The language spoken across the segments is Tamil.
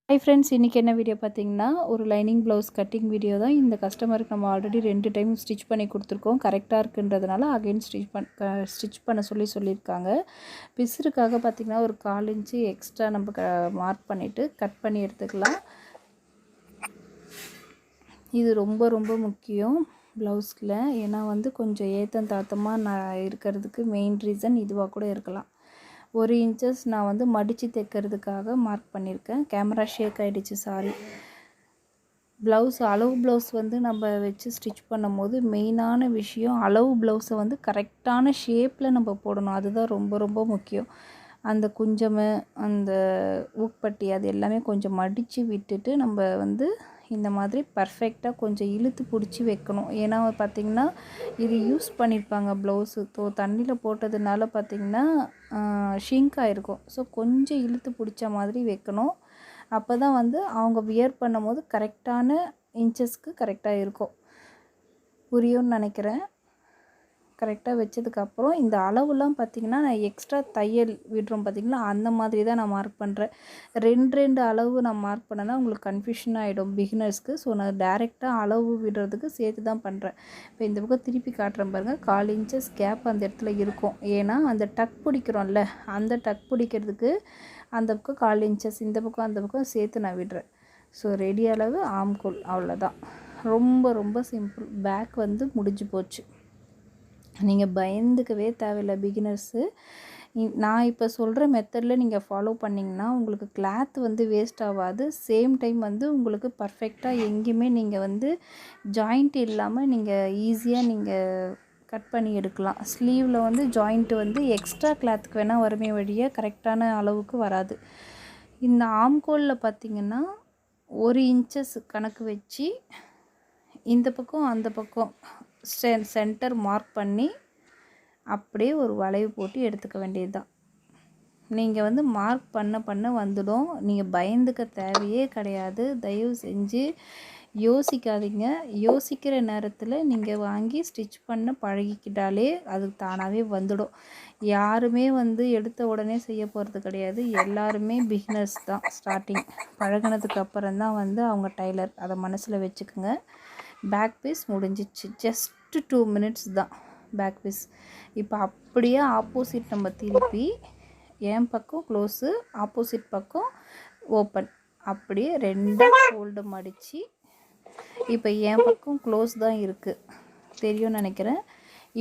ஹாய் ஃப்ரெண்ட்ஸ், இன்றைக்கி என்ன வீடியோ பார்த்தீங்கன்னா, ஒரு லைனிங் ப்ளவுஸ் கட்டிங் வீடியோ தான். இந்த கஸ்டமருக்கு நம்ம ஆல்ரெடி 2 டைம் ஸ்டிச் பண்ணி கொடுத்துருக்கோம். கரெக்டாக இருக்குன்றதுனால அகைன் ஸ்டிச் பண்ண சொல்லியிருக்காங்க. பிசுறுக்காக பார்த்திங்கன்னா ஒரு 1/4 இன்ச்சு எக்ஸ்ட்ரா நம்ம மார்க் பண்ணிவிட்டு கட் பண்ணி எடுத்துக்கலாம். இது ரொம்ப ரொம்ப முக்கியம் ப்ளவுஸில். ஏன்னா கொஞ்சம் ஏத்தம் தாத்தமாக இருக்கிறதுக்கு மெயின் ரீசன் இதுவாக கூட இருக்கலாம். 1 இன்ச்சஸ் நான் மடித்து தைக்கிறதுக்காக மார்க் பண்ணியிருக்கேன். கேமரா ஷேக் ஆகிடுச்சு, சாரி. ப்ளவுஸ் அளவு ப்ளவுஸ் நம்ம வச்சு ஸ்டிச் பண்ணும்போது மெயினான விஷயம் அளவு ப்ளவுஸை கரெக்டான ஷேப்பில் நம்ம போடணும். அதுதான் ரொம்ப ரொம்ப முக்கியம். அந்த குஞ்சமை, அந்த ஊக்பட்டி அது எல்லாமே கொஞ்சம் மடித்து விட்டுட்டு நம்ம இந்த மாதிரி பர்ஃபெக்டாக கொஞ்சம் இழுத்து பிடிச்சி வைக்கணும். ஏன்னா பார்த்திங்கன்னா இது யூஸ் பண்ணியிருப்பாங்க ப்ளவுஸு. தண்ணியில் போட்டதுனால பார்த்திங்கன்னா ஷிங்க் ஆகிருக்கும். ஸோ கொஞ்சம் இழுத்து பிடிச்ச மாதிரி வைக்கணும். அப்போ தான் அவங்க வியர் பண்ணும்போது கரெக்டான இன்ச்சஸ்க்கு கரெக்டாக இருக்கும். புரியும்னு நினைக்கிறேன். கரெக்டாக வச்சதுக்கப்புறம் இந்த அளவுலாம் பார்த்திங்கன்னா நான் எக்ஸ்ட்ரா தையல் விடுறோம் பார்த்திங்களா, அந்த மாதிரி தான் நான் மார்க் பண்ணுறேன். 2 அளவு நான் மார்க் பண்ணேன்னா உங்களுக்கு கன்ஃபியூஷன் ஆகிடும் பிகினர்ஸ்க்கு. ஸோ நான் டேரெக்டாக அளவு விடுறதுக்கு சேர்த்து தான் பண்ணுறேன். இப்போ இந்த பக்கம் திருப்பி காட்டுறேன் பாருங்கள். 1/4 இன்ச்சஸ் கேப் அந்த இடத்துல இருக்கும். ஏன்னா அந்த டக் பிடிக்கிறோம்ல, அந்த டக் பிடிக்கிறதுக்கு அந்த பக்கம் 1/4 இன்ச்சஸ், இந்த பக்கம் அந்த பக்கம் சேர்த்து நான் விடுறேன். ஸோ ரெடி அளவு ஆம்கோல், அவ்வளோதான். ரொம்ப ரொம்ப சிம்பிள். பேக் முடிஞ்சு போச்சு. நீங்கள் பயந்துக்கவே தேவையில்லை பிகினர்ஸு. நான் இப்போ சொல்கிற மெத்தடில் நீங்கள் ஃபாலோ பண்ணிங்கன்னா உங்களுக்கு கிளாத் வேஸ்ட் ஆகாது. சேம் டைம் உங்களுக்கு பர்ஃபெக்டாக எங்கேயுமே நீங்கள் ஜாயிண்ட் இல்லாமல் நீங்கள் ஈஸியாக நீங்கள் கட் பண்ணி எடுக்கலாம். ஸ்லீவில் ஜாயிண்ட்டு எக்ஸ்ட்ரா கிளாத்துக்கு வேணால் வருமே வழியே கரெக்டான அளவுக்கு வராது. இந்த ஆம்கோலில் பார்த்திங்கன்னா 1 இன்ச்சஸ் கணக்கு வச்சு இந்த பக்கம் அந்த பக்கம் சென்டர் மார்க் பண்ணி அப்படியே ஒரு வளைவு போட்டு எடுத்துக்க வேண்டியது தான். நீங்கள் மார்க் பண்ண வந்துடும். நீங்கள் பயந்துக்க தேவையே கிடையாது. தயவு செஞ்சு யோசிக்காதீங்க. யோசிக்கிற நேரத்தில் நீங்கள் வாங்கி ஸ்டிச் பண்ண பழகிக்கிட்டாலே அது தானாகவே வந்துடும். யாருமே எடுத்த உடனே செய்ய போகிறது கிடையாது. எல்லாருமே பிகினர்ஸ் தான். ஸ்டார்டிங் பழகினதுக்கு அப்புறம் தான் அவங்க டைலர். அதை மனசில் வச்சுக்கோங்க. பேக் பீஸ் முடிஞ்சிச்சு. ஜஸ்ட்டு 2 மினிட்ஸ் தான் பேக் பீஸ். இப்போ அப்படியே ஆப்போசிட் நம்ம திருப்பி என் பக்கம் க்ளோஸு, ஆப்போசிட் பக்கம் ஓப்பன், அப்படியே 2 ஃபோல்டு மடித்து இப்போ என் பக்கம் க்ளோஸ் தான் இருக்குது, தெரியும்னு நினைக்கிறேன்.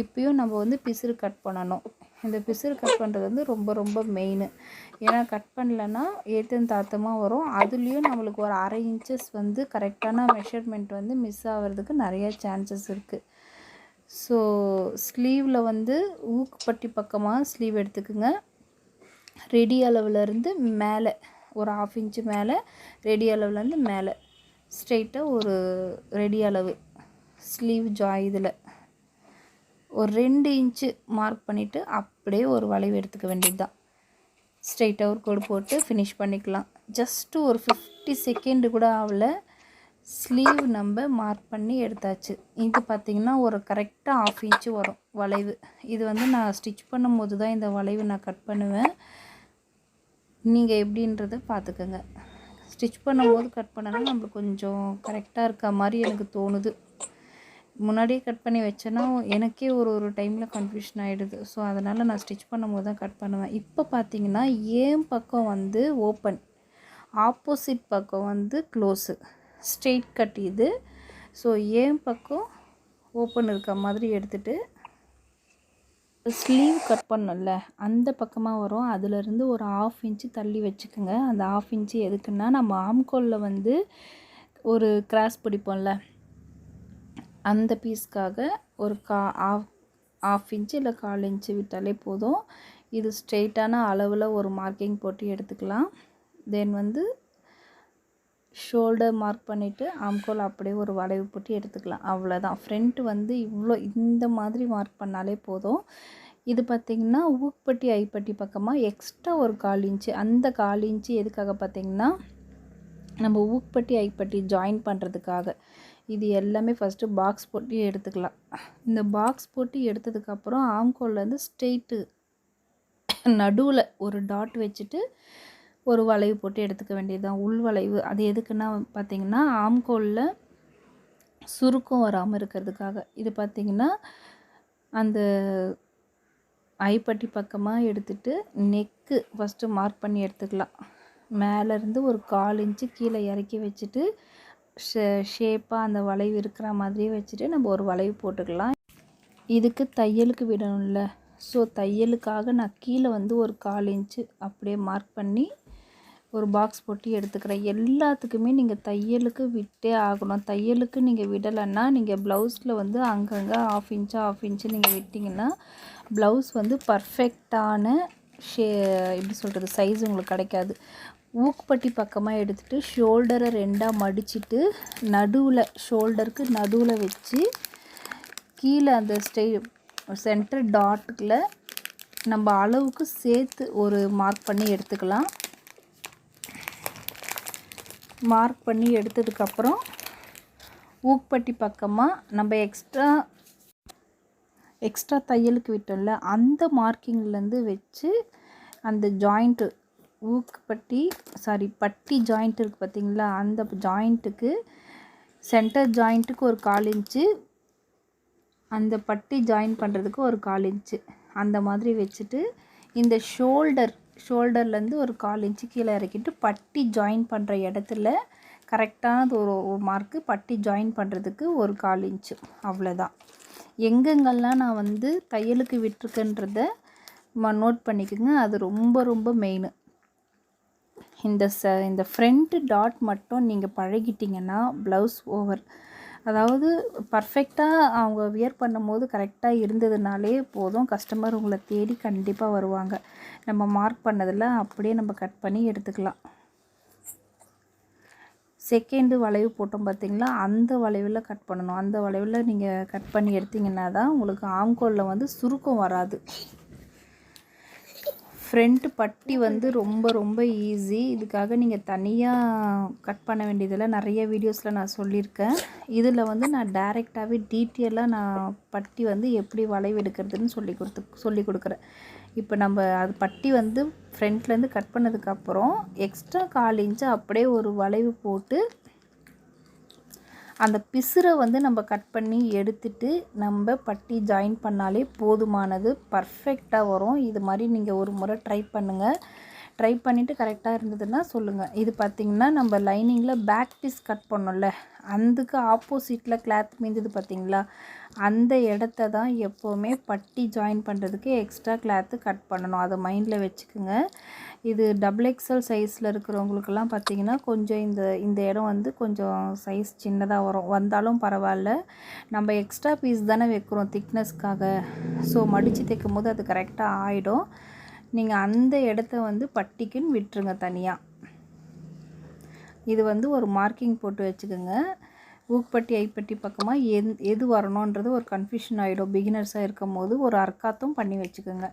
இப்போயும் நம்ம பிசுறு கட் பண்ணணும். இந்த பிசுறு கட் பண்ணுறது ரொம்ப ரொம்ப மெயின். ஏன்னா கட் பண்ணலன்னா ஏத்தம் தாத்தமாக வரும். அதுலேயும் நம்மளுக்கு ஒரு 1/2 இன்ச்சஸ் கரெக்டான மெஷர்மெண்ட் மிஸ் ஆகிறதுக்கு நிறைய சான்சஸ் இருக்குது. ஸோ ஸ்லீவில் ஊக்குப்பட்டி பக்கமாக ஸ்லீவ் எடுத்துக்குங்க. ரெடி அளவுலேருந்து மேலே ஒரு 1/2 இன்ச்சு மேலே, ரெடி அளவுலேருந்து மேலே ஸ்ட்ரெயிட்டாக ஒரு ரெடி அளவு ஸ்லீவ் இதில் ஒரு 2 இன்ச்சு மார்க் பண்ணிவிட்டு அப்படியே ஒரு வளைவு எடுத்துக்க வேண்டியது தான். ஸ்ட்ரெயிட்டாக ஒரு கோடு போட்டு ஃபினிஷ் பண்ணிக்கலாம். ஜஸ்ட்டு ஒரு 50 செகண்டு கூட ஆகலை. ஸ்லீவ் நம்ம மார்க் பண்ணி எடுத்தாச்சு. இது பார்த்திங்கன்னா ஒரு கரெக்டாக 1/2 இன்ச்சு வரும் வளைவு. இது நான் ஸ்டிச் பண்ணும்போது தான் இந்த வளைவு நான் கட் பண்ணுவேன். நீங்கள் எப்படின்றத பார்த்துக்கோங்க. ஸ்டிச் பண்ணும்போது கட் பண்ணனா நம்மளுக்கு கொஞ்சம் கரெக்டாக இருக்க மாதிரி எனக்கு தோணுது. முன்னாடியே கட் பண்ணி வச்சேன்னா எனக்கே ஒரு டைமில் கன்ஃபியூஷன் ஆகிடுது. ஸோ அதனால் நான் ஸ்டிச் பண்ணும்போது தான் கட் பண்ணுவேன். இப்போ பார்த்திங்கன்னா என் பக்கம் ஓப்பன், ஆப்போசிட் பக்கம் க்ளோஸு, ஸ்ட்ரெயிட் கட் இது. ஸோ என் பக்கம் ஓப்பன் இருக்க மாதிரி எடுத்துகிட்டு ஸ்லீவ் கட் பண்ணல அந்த பக்கமாக வரும். அதிலிருந்து ஒரு 1/2 இன்ச்சு தள்ளி வச்சுக்கோங்க. அந்த 1/2 இன்ச்சு எதுக்குன்னா நம்ம ஆம்கோலில் ஒரு கிராஸ் பிடிப்போம்ல, அந்த பீஸ்க்காக ஒரு 1/2 இன்ச்சு இல்லை 1/4 இன்ச்சு விட்டாலே போதும். இது ஸ்ட்ரெயிட்டான அளவில் ஒரு மார்க்கிங் போட்டு எடுத்துக்கலாம். தென் ஷோல்டர் மார்க் பண்ணிவிட்டு ஆம்கோல் அப்படியே ஒரு வளைவு போட்டு எடுத்துக்கலாம். அவ்வளோதான். ஃப்ரண்ட்டு இவ்வளோ இந்த மாதிரி மார்க் பண்ணாலே போதும். இது பார்த்திங்கன்னா ஊக்பட்டி ஐப்பட்டி பக்கமாக எக்ஸ்ட்ரா ஒரு 1/4 இன்ச்சு. அந்த 1/4 இன்ச்சு எதுக்காக பார்த்திங்கன்னா நம்ம ஊக்பட்டி ஐப்பட்டி ஜாயின் பண்ணுறதுக்காக. இது எல்லாமே ஃபஸ்ட்டு பாக்ஸ் போட்டு எடுத்துக்கலாம். இந்த பாக்ஸ் போட்டு எடுத்ததுக்கப்புறம் ஆம்கோல்லேருந்து ஸ்ட்ரெயிட்டு நடுவில் ஒரு டாட் வச்சுட்டு ஒரு வளைவு போட்டு எடுத்துக்க வேண்டியது தான். உள் வளைவு அது எதுக்குன்னா பார்த்திங்கன்னா ஆம்கோலில் சுருக்கம் வராமல் இருக்கிறதுக்காக. இது பார்த்திங்கன்னா அந்த ஐப்பட்டி பக்கமாக எடுத்துகிட்டு நெக்கு ஃபஸ்ட்டு மார்க் பண்ணி எடுத்துக்கலாம். மேலேருந்து ஒரு 1/4 இன்ச்சு கீழே இறக்கி வச்சுட்டு ஷேப்பாக அந்த வளைவு இருக்கிற மாதிரியே வச்சுட்டு நம்ம ஒரு வளைவு போட்டுக்கலாம். இதுக்கு தையலுக்கு விடணும்ல, ஸோ தையலுக்காக நான் கீழே வந்து ஒரு 1/4 இன்ச்சு அப்படியே மார்க் பண்ணி ஒரு பாக்ஸ் போட்டு எடுத்துக்கிறேன். எல்லாத்துக்குமே நீங்கள் தையலுக்கு விட்டே ஆகணும். தையலுக்கு நீங்கள் விடலைன்னா நீங்கள் ப்ளவுஸில் வந்து அங்கங்கே 1/2 இன்ச்சு நீங்கள் விட்டிங்கன்னா ப்ளவுஸ் வந்து பர்ஃபெக்டான எப்படி சொல்கிறது சைஸ் உங்களுக்கு கிடைக்காது. ஊக்குப்பட்டி பக்கமாக எடுத்துகிட்டு ஷோல்டரை 2ஆக மடிச்சுட்டு நடுவில் ஷோல்டருக்கு நடுவில் வச்சு கீழே அந்த சென்டர் டாட்டில் நம்ம அளவுக்கு சேர்த்து ஒரு மார்க் பண்ணி எடுத்துக்கலாம். மார்க் பண்ணி எடுத்ததுக்கப்புறம் ஊக்குப்பட்டி பக்கமாக நம்ம எக்ஸ்ட்ரா தையலுக்கு விட்டோம்ல அந்த மார்க்கிங்லேருந்து வச்சு அந்த ஜாயிண்ட்டு பட்டி ஜாயிண்ட் இருக்குது பார்த்திங்களா, அந்த ஜாயிண்ட்டுக்கு சென்டர் ஜாயிண்ட்டுக்கு ஒரு 1/4 இன்ச்சு, அந்த பட்டி ஜாயின் பண்ணுறதுக்கு ஒரு 1/4 இன்ச்சு அந்த மாதிரி வச்சுட்டு இந்த ஷோல்டர்லேருந்து ஒரு 1/4 இன்ச்சு கீழே இறக்கிட்டு பட்டி ஜாயின் பண்ணுற இடத்துல கரெக்டானது ஒரு மார்க்கு, பட்டி ஜாயின் பண்ணுறதுக்கு ஒரு 1/4 இன்ச்சு, அவ்வளோதான். எங்கெங்கெல்லாம் நான் வந்து தையலுக்கு விட்டுருக்கேன்றத நோட் பண்ணிக்கோங்க. அது ரொம்ப ரொம்ப மெயின். இந்த ஃப்ரண்ட் டாட் மட்டும் நீங்கள் பழகிட்டிங்கன்னா ப்ளவுஸ் ஓவர். அதாவது பர்ஃபெக்டாக அவங்க வியர் பண்ணும்போது கரெக்டாக இருந்ததுனாலே போதும், கஸ்டமர் உங்களை தேடி கண்டிப்பாக வருவாங்க. நம்ம மார்க் பண்ணதில் அப்படியே நம்ம கட் பண்ணி எடுத்துக்கலாம். செகண்டு வளைவு போட்டோம் பார்த்திங்களா, அந்த வளைவில் கட் பண்ணணும். அந்த வளைவில் நீங்கள் கட் பண்ணி எடுத்திங்கன்னா தான் உங்களுக்கு ஆம்கோலில் வந்து சுருக்கம் வராது. ஃப்ரண்ட் பட்டி வந்து ரொம்ப ரொம்ப ஈஸி. இதுக்காக நீங்கள் தனியாக கட் பண்ண வேண்டியதில்லை. நிறைய வீடியோஸில் நான் சொல்லியிருக்கேன். இதில் வந்து நான் டைரெக்டாகவே டீட்டெயிலாக நான் பட்டி வந்து எப்படி வளைவு எடுக்கிறதுன்னு சொல்லி கொடுக்குறேன். இப்போ நம்ம அது பட்டி வந்து ஃப்ரண்ட்லேருந்து கட் பண்ணதுக்கப்புறம் எக்ஸ்ட்ரா 1/4 இன்ச்சு அப்படியே ஒரு வளைவு போட்டு அந்த பிசுரை வந்து நம்ம கட் பண்ணி எடுத்துட்டு நம்ம பட்டி ஜாயின் பண்ணாலே போதுமானது, பர்ஃபெக்டாக வரும். இது மாதிரி நீங்கள் ஒரு முறை ட்ரை பண்ணுங்கள். ட்ரை பண்ணிவிட்டு கரெக்டாக இருந்ததுன்னா சொல்லுங்கள். இது பார்த்திங்கன்னா நம்ம லைனிங்கில் பேக் பீஸ் கட் பண்ணோம்ல, அதுக்கு ஆப்போசிட்டில் கிளாத் மீந்தது பார்த்திங்களா, அந்த இடத்த தான் எப்போவுமே பட்டி ஜாயின் பண்ணுறதுக்கு எக்ஸ்ட்ரா கிளாத்து கட் பண்ணணும். அதை மைண்டில் வச்சுக்கோங்க. இது XXL சைஸில் இருக்கிறவங்களுக்கெல்லாம் பார்த்திங்கன்னா கொஞ்சம் இந்த இடம் வந்து கொஞ்சம் சைஸ் சின்னதாக வந்தாலும் பரவாயில்ல. நம்ம எக்ஸ்ட்ரா பீஸ் தானே வைக்கிறோம் திக்னஸ்க்காக. ஸோ மடித்து தைக்கும் போது அது கரெக்டாக ஆகிடும். நீங்கள் அந்த இடத்த வந்து பட்டிக்குன்னு விட்டுருங்க தனியாக. இது வந்து ஒரு மார்க்கிங் போட்டு வச்சுக்கோங்க. ஊக்குப்பட்டி ஐப்பட்டி பக்கமாக எது வரணுன்றது ஒரு கன்ஃபியூஷன் ஆகிடும். பிகினர்ஸாக இருக்கும் போது ஒரு அர்க்காத்தும் பண்ணி வச்சுக்கோங்க.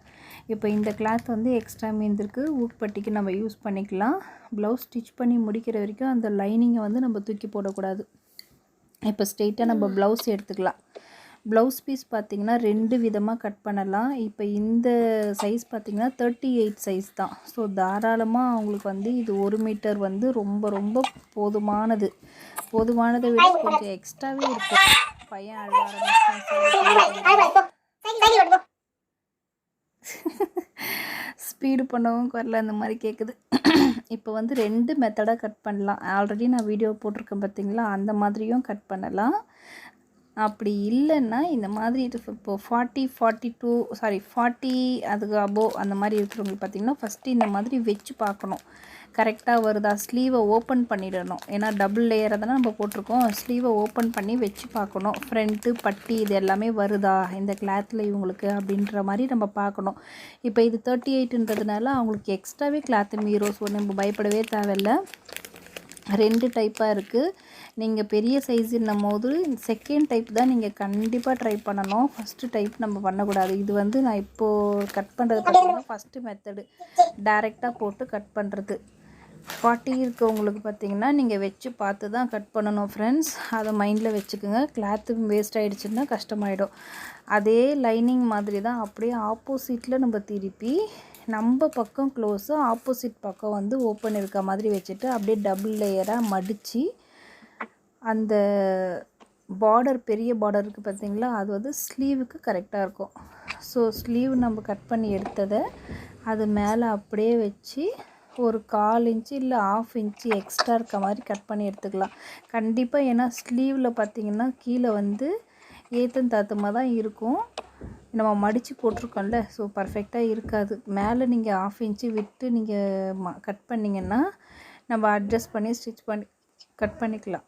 இப்போ இந்த கிளாத் வந்து எக்ஸ்ட்ரா மீந்திருக்கு, ஊக்குப்பட்டிக்கு நம்ம யூஸ் பண்ணிக்கலாம். ப்ளவுஸ் ஸ்டிச் பண்ணி முடிக்கிற வரைக்கும் அந்த லைனிங்கை வந்து நம்ம தூக்கி போடக்கூடாது. இப்போ ஸ்ட்ரெயிட்டாக நம்ம ப்ளவுஸ் எடுத்துக்கலாம். ப்ளவுஸ் பீஸ் பார்த்திங்கன்னா 2 விதமாக கட் பண்ணலாம். இப்போ இந்த சைஸ் பார்த்திங்கன்னா 38 சைஸ் தான். ஸோ தாராளமாக அவங்களுக்கு வந்து இது 1 மீட்டர் வந்து ரொம்ப ரொம்ப போதுமானதை விட கொஞ்சம் எக்ஸ்ட்ராவே இருக்கும். பையன் அழ ஆரம்பிச்சான். ஸ்பீடு பண்ணவும் குரல அந்த மாதிரி கேட்குது. இப்போ வந்து 2 மெத்தடாக கட் பண்ணலாம். ஆல்ரெடி நான் வீடியோ போட்டிருக்கேன் பார்த்திங்களா, அந்த மாதிரியும் கட் பண்ணலாம். அப்படி இல்லைன்னா இந்த மாதிரி இப்போ 40 அதுக்கு அபோவ் அந்த மாதிரி இருக்கிறவங்களுக்கு பார்த்திங்கன்னா ஃபஸ்ட்டு இந்த மாதிரி வச்சு பார்க்கணும் கரெக்டாக வருதா. ஸ்லீவை ஓப்பன் பண்ணிடணும். ஏன்னா டபுள் லேயரை தானே நம்ம போட்டிருக்கோம். ஸ்லீவை ஓப்பன் பண்ணி வச்சு பார்க்கணும். ஃப்ரண்ட்டு பட்டி இது எல்லாமே வருதா இந்த கிளாத்தில் இவங்களுக்கு அப்படின்ற மாதிரி நம்ம பார்க்கணும். இப்போ இது 38ன்றதுனால அவங்களுக்கு எக்ஸ்ட்ராவே கிளாத்து மீறோம். ஸோ நம்ம பயப்படவே தேவையில்லை. 2 டைப்பாக இருக்குது. நீங்கள் பெரிய சைஸுன்னும் போது செகண்ட் டைப் தான் நீங்கள் கண்டிப்பாக ட்ரை பண்ணணும். ஃபஸ்ட்டு டைப் நம்ம பண்ணக்கூடாது. இது வந்து நான் இப்போது கட் பண்ணுறது பார்த்திங்கன்னா ஃபஸ்ட்டு மெத்தடு டைரெக்டாக போட்டு கட் பண்ணுறது. 40 இருக்கவங்களுக்கு பார்த்திங்கன்னா நீங்கள் வச்சு பார்த்து தான் கட் பண்ணணும் ஃப்ரெண்ட்ஸ். அதை மைண்டில் வச்சுக்கோங்க. கிளாத்து வேஸ்ட் ஆகிடுச்சுன்னா கஷ்டமாயிடும். அதே லைனிங் மாதிரி தான் அப்படியே ஆப்போசிட்டில் நம்ம திருப்பி நம்ம பக்கம் க்ளோஸு, ஆப்போசிட் பக்கம் வந்து ஓப்பன் இருக்க மாதிரி வச்சுட்டு அப்படியே டபுள் லேயராக மடித்து அந்த பார்டர், பெரிய பார்டர் இருக்குது பார்த்தீங்களா, அது வந்து ஸ்லீவுக்கு கரெக்டாக இருக்கும். ஸோ ஸ்லீவ் நம்ம கட் பண்ணி எடுத்ததை அது மேலே அப்படியே வச்சு ஒரு 1/4 இன்ச்சு இல்லை 1/2 இன்ச்சு எக்ஸ்ட்ரா இருக்க மாதிரி கட் பண்ணி எடுத்துக்கலாம் கண்டிப்பாக. ஏன்னா ஸ்லீவில் பார்த்திங்கன்னா கீழே வந்து ஏத்தம் தாத்தமாக தான் இருக்கும், நம்ம மடித்து போட்டிருக்கோம்ல. ஸோ பர்ஃபெக்டாக இருக்காது. மேலே நீங்கள் 1/2 இன்ச்சு விட்டு நீங்கள் கட் பண்ணிங்கன்னா நம்ம அட்ஜஸ்ட் பண்ணி ஸ்டிச் பண்ணி கட் பண்ணிக்கலாம்.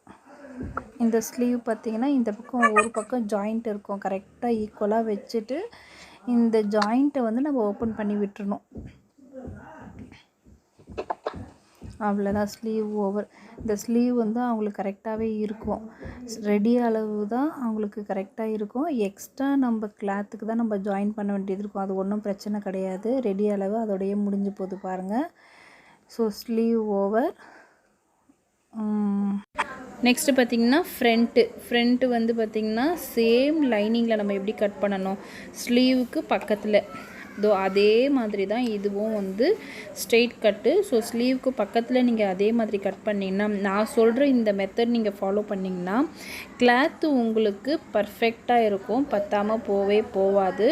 இந்த ஸ்லீவ் பார்த்திங்கன்னா இந்த பக்கம் ஒரு பக்கம் ஜாயிண்ட் இருக்கும், கரெக்டாக ஈக்குவலாக வச்சுட்டு இந்த ஜாயிண்ட்டை வந்து நம்ம ஓப்பன் பண்ணி விட்டுறணும். அவ்வளோதான், ஸ்லீவ் ஓவர். இந்த ஸ்லீவ் வந்து அவங்களுக்கு கரெக்டாகவே இருக்கும். ரெடி அளவு தான் அவங்களுக்கு கரெக்டாக இருக்கும். எக்ஸ்ட்ரா நம்ம கிளாத்துக்கு தான் நம்ம ஜாயின் பண்ண வேண்டியது இருக்கும். அது ஒன்றும் பிரச்சனை கிடையாது. ரெடி அளவு அதோடையே முடிஞ்சு போகுது பாருங்கள். So sleeve over. நெக்ஸ்ட்டு பார்த்திங்கன்னா ஃப்ரண்ட்டு வந்து பார்த்திங்கன்னா சேம் லைனிங்கில் நம்ம எப்படி கட் பண்ணணும், ஸ்லீவுக்கு பக்கத்தில் அதே மாதிரி தான் இதுவும் வந்து ஸ்ட்ரெயிட் கட்டு. ஸோ ஸ்லீவுக்கு பக்கத்தில் நீங்கள் அதே மாதிரி கட் பண்ணிங்கன்னா, நான் சொல்கிற இந்த மெத்தட் நீங்கள் ஃபாலோ பண்ணிங்கன்னா கிளாத்து உங்களுக்கு பர்ஃபெக்டாக இருக்கும், பத்தாமல் போவாது.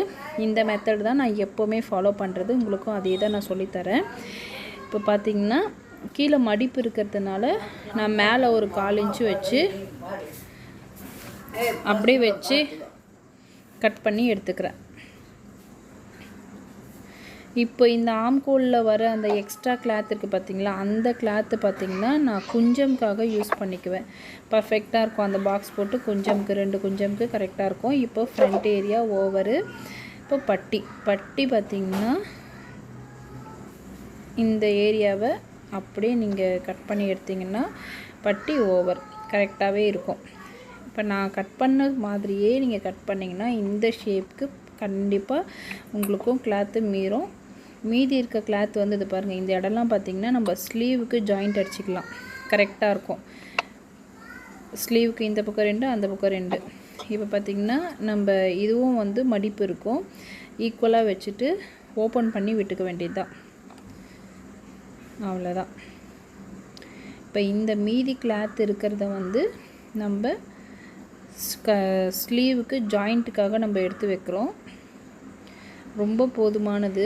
இந்த மெத்தட் தான் நான் எப்போவுமே ஃபாலோ பண்ணுறது. உங்களுக்கும் அதே தான் நான் சொல்லித்தரேன். இப்போ பார்த்திங்கன்னா கீழே மடிப்பு இருக்கிறதுனால நான் மேலே ஒரு 1/4 இன்ச்சு வச்சு அப்படியே வச்சு கட் பண்ணி எடுத்துக்கிறேன். இப்போ இந்த ஆம்கோலில் வர அந்த எக்ஸ்ட்ரா கிளாத் இருக்குது பார்த்திங்களா, அந்த கிளாத்து பார்த்திங்கன்னா நான் குஞ்சம்காக யூஸ் பண்ணிக்குவேன். பர்ஃபெக்டாக இருக்கும். அந்த பாக்ஸ் போட்டு குஞ்சம்க்கு 2 குஞ்சம்க்கு கரெக்டாக இருக்கும். இப்போ ஃப்ரண்ட் ஏரியா ஓவரு. இப்போ பட்டி பார்த்திங்கன்னா இந்த ஏரியாவை அப்படியே நீங்கள் கட் பண்ணி எடுத்திங்கன்னா பட்டி ஓவர் கரெக்டாகவே இருக்கும். இப்போ நான் கட் பண்ண மாதிரியே நீங்கள் கட் பண்ணிங்கன்னா இந்த ஷேப்புக்கு கண்டிப்பாக உங்களுக்கும் கிளாத்து மீதி இருக்க கிளாத் வந்து இது பாருங்கள். இந்த இடம்லாம் பார்த்திங்கன்னா நம்ம ஸ்லீவுக்கு ஜாயிண்ட் அடிச்சிக்கலாம், கரெக்டாக இருக்கும். ஸ்லீவுக்கு இந்த பக்கம் 2, அந்த பக்கம் 2. இப்போ பார்த்திங்கன்னா நம்ம இதுவும் வந்து மடிப்பு இருக்கும், ஈக்குவலாக வச்சுட்டு ஓப்பன் பண்ணி விட்டுக்க வேண்டியது தான். அவ்வளோதான். இப்போ இந்த மீதி கிளாத் இருக்கிறத வந்து நம்ம ஸ்லீவுக்கு ஜாயிண்ட்டுக்காக நம்ம எடுத்து வைக்கிறோம். ரொம்ப போதுமானது.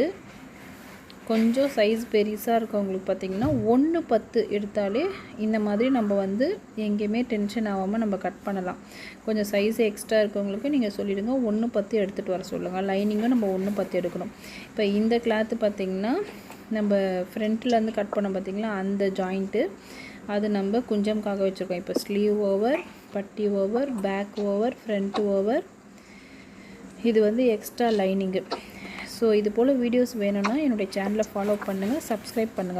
கொஞ்சம் சைஸ் பெருசாக இருக்கவங்களுக்கு பார்த்திங்கன்னா 1/10 எடுத்தாலே இந்த மாதிரி நம்ம வந்து எங்கேயுமே டென்ஷன் ஆகாமல் நம்ம கட் பண்ணலாம். கொஞ்சம் சைஸ் எக்ஸ்ட்ரா இருக்கவங்களுக்கு நீங்கள் சொல்லிவிடுங்க, 1/10 எடுத்துகிட்டு வர சொல்லுங்கள். லைனிங்கும் நம்ம 1/10 எடுக்கணும். இப்போ இந்த கிளாத்து பார்த்திங்கன்னா நம்ம ஃப்ரண்ட்லேருந்து கட் பண்ண பார்த்திங்களா, அந்த ஜாயிண்ட்டு அது நம்ம குஞ்சம்காக வச்சுருக்கோம். இப்போ ஸ்லீவ் ஓவர், பட்டி over, back over, front over, இது வந்து எக்ஸ்ட்ரா லைனிங்கு. ஸோ இது போல் வீடியோஸ் வேணும்னா என்னுடைய சேனலை ஃபாலோ பண்ணுங்கள், சப்ஸ்கிரைப் பண்ணுங்கள்.